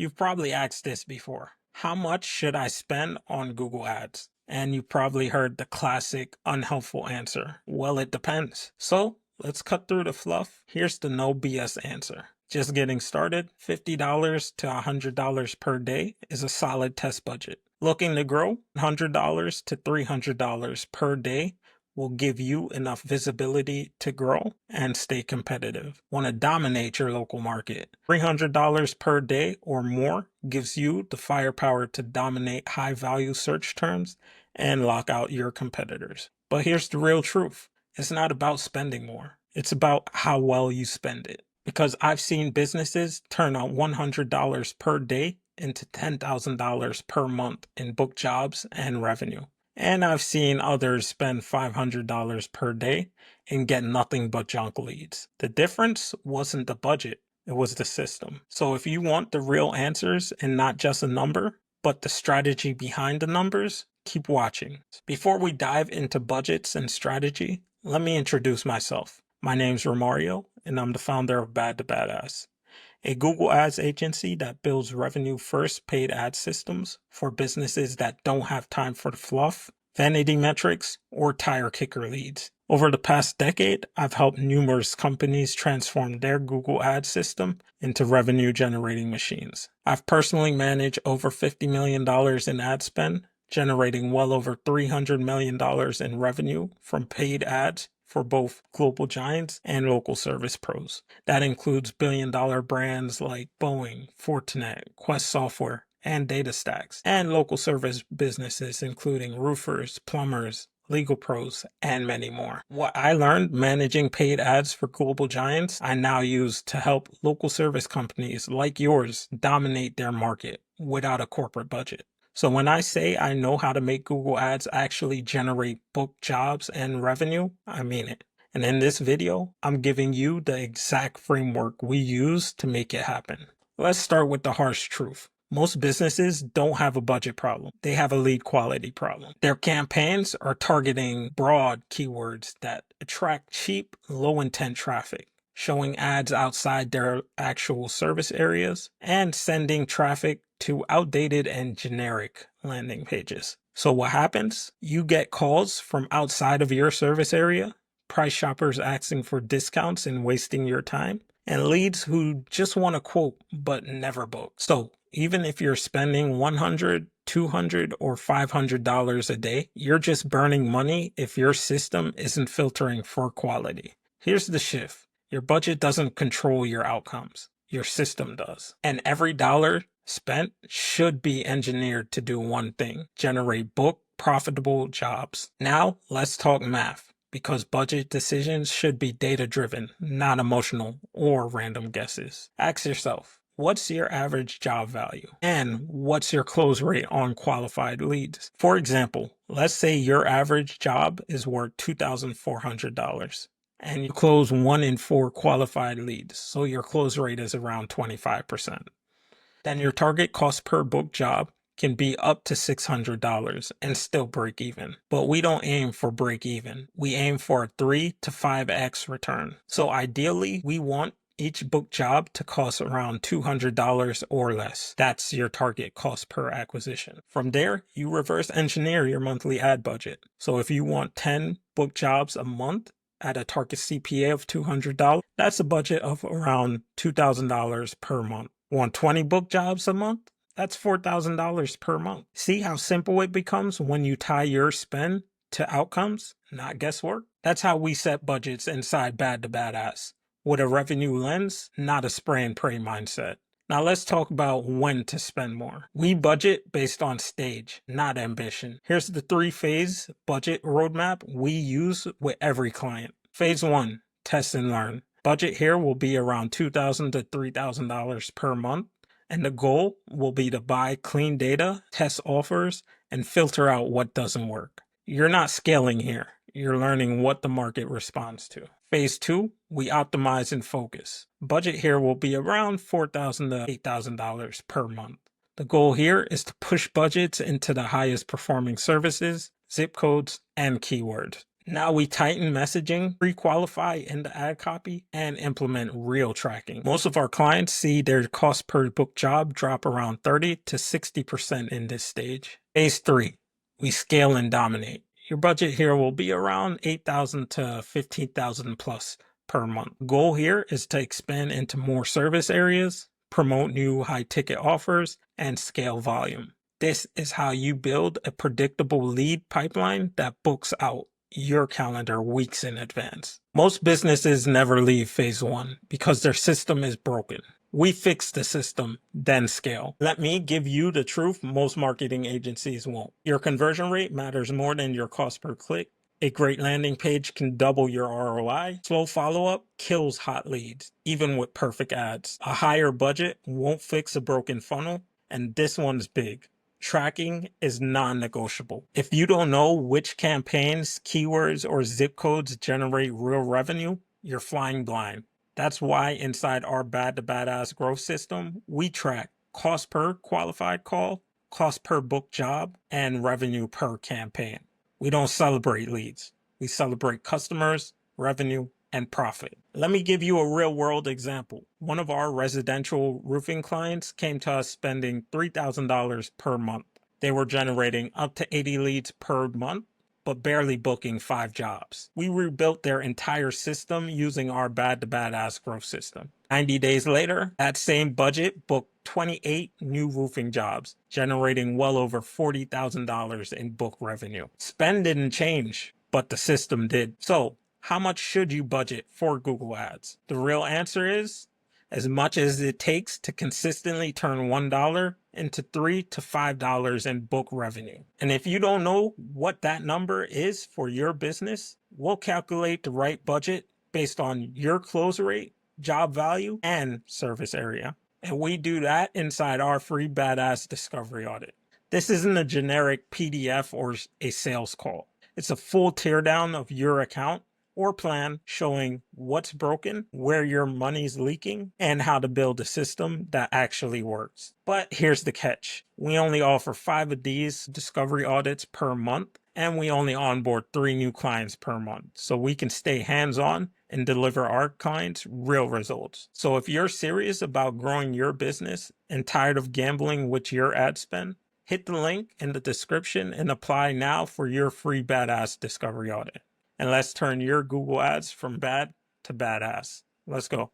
You've probably asked this before. How much should I spend on Google Ads? And you probably heard the classic unhelpful answer. Well, it depends. So let's cut through the fluff. Here's the no BS answer. Just getting started, $50 to $100 per day is a solid test budget. Looking to grow, $100 to $300 per day will give you enough visibility to grow and stay competitive. Want to dominate your local market? $300 per day or more gives you the firepower to dominate high-value search terms and lock out your competitors. But here's the real truth. It's not about spending more. It's about how well you spend it. Because I've seen businesses turn out $100 per day into $10,000 per month in book jobs and revenue. And I've seen others spend $500 per day and get nothing but junk leads. The difference wasn't the budget, it was the system. So if you want the real answers and not just a number, but the strategy behind the numbers, keep watching. Before we dive into budgets and strategy, let me introduce myself. My name's Romario, and I'm the founder of Badass, a Google Ads agency that builds revenue-first paid ad systems for businesses that don't have time for the fluff, vanity metrics, or tire kicker leads. Over the past decade, I've helped numerous companies transform their Google Ads system into revenue-generating machines. I've personally managed over $50 million in ad spend, generating well over $300 million in revenue from paid ads for both global giants and local service pros. That includes billion-dollar brands like Boeing, Fortinet, Quest Software, and DataStax, and local service businesses including roofers, plumbers, legal pros, and many more. What I learned managing paid ads for global giants, I now use to help local service companies like yours dominate their market without a corporate budget. So when I say I know how to make Google Ads actually generate book jobs and revenue, I mean it. And in this video, I'm giving you the exact framework we use to make it happen. Let's start with the harsh truth. Most businesses don't have a budget problem. They have a lead quality problem. Their campaigns are targeting broad keywords that attract cheap, low-intent traffic, showing ads outside their actual service areas, and sending traffic to outdated and generic landing pages. So what happens? You get calls from outside of your service area, price shoppers asking for discounts and wasting your time, and leads who just want a quote but never book. So even if you're spending $100, $200, or $500 a day, you're just burning money if your system isn't filtering for quality. Here's the shift. Your budget doesn't control your outcomes. Your system does. And every dollar spent should be engineered to do one thing: generate book profitable jobs. Now, let's talk math, because budget decisions should be data-driven, not emotional or random guesses. Ask yourself, what's your average job value? And what's your close rate on qualified leads? For example, let's say your average job is worth $2,400. and you close 1 in 4 qualified leads, so your close rate is around 25%. Then your target cost per book job can be up to $600 and still break even. But we don't aim for break even. We aim for a 3 to 5x return. So ideally, we want each book job to cost around $200 or less. That's your target cost per acquisition. From there, you reverse engineer your monthly ad budget. So if you want 10 book jobs a month, at a target CPA of $200, that's a budget of around $2,000 per month. Want 20 book jobs a month? That's $4,000 per month. See how simple it becomes when you tie your spend to outcomes, not guesswork? That's how we set budgets inside Badass, with a revenue lens, not a spray and pray mindset. Now let's talk about when to spend more. We budget based on stage, not ambition. Here's the 3-phase budget roadmap we use with every client. Phase 1, test and learn. Budget here will be around $2,000 to $3,000 per month, and the goal will be to buy clean data, test offers, and filter out what doesn't work. You're not scaling here. You're learning what the market responds to. Phase 2, we optimize and focus. Budget here will be around $4,000 to $8,000 per month. The goal here is to push budgets into the highest performing services, zip codes, and keywords. Now we tighten messaging, pre-qualify in the ad copy, and implement real tracking. Most of our clients see their cost per book job drop around 30 to 60% in this stage. Phase 3, we scale and dominate. Your budget here will be around 8,000 to 15,000 plus per month. Goal here is to expand into more service areas, promote new high ticket offers, and scale volume. This is how you build a predictable lead pipeline that books out your calendar weeks in advance. Most businesses never leave phase 1 because their system is broken. We fix the system, then scale. Let me give you the truth most marketing agencies won't. Your conversion rate matters more than your cost per click. A great landing page can double your ROI. Slow follow-up kills hot leads, even with perfect ads. A higher budget won't fix a broken funnel, and this one's big. Tracking is non-negotiable. If you don't know which campaigns, keywords, or zip codes generate real revenue, you're flying blind. That's why inside our Bad to Badass growth system, we track cost per qualified call, cost per book job, and revenue per campaign. We don't celebrate leads. We celebrate customers, revenue, and profit. Let me give you a real world example. One of our residential roofing clients came to us spending $3,000 per month. They were generating up to 80 leads per month, but barely booking 5 jobs. We rebuilt their entire system using our Bad to Badass growth system. 90 days later, that same budget booked 28 new roofing jobs, generating well over $40,000 in book revenue. Spend didn't change, but the system did. So, how much should you budget for Google Ads? The real answer is as much as it takes to consistently turn $1 into $3 to $5 in book revenue. And if you don't know what that number is for your business, we'll calculate the right budget based on your close rate, job value, and service area. And we do that inside our free Badass Discovery Audit. This isn't a generic PDF or a sales call. It's a full teardown of your account or plan showing what's broken, where your money's leaking, and how to build a system that actually works. But here's the catch. We only offer 5 of these discovery audits per month, and we only onboard 3 new clients per month. So we can stay hands-on and deliver our clients real results. So if you're serious about growing your business and tired of gambling with your ad spend, hit the link in the description and apply now for your free Badass Discovery Audit. And let's turn your Google Ads from bad to badass. Let's go.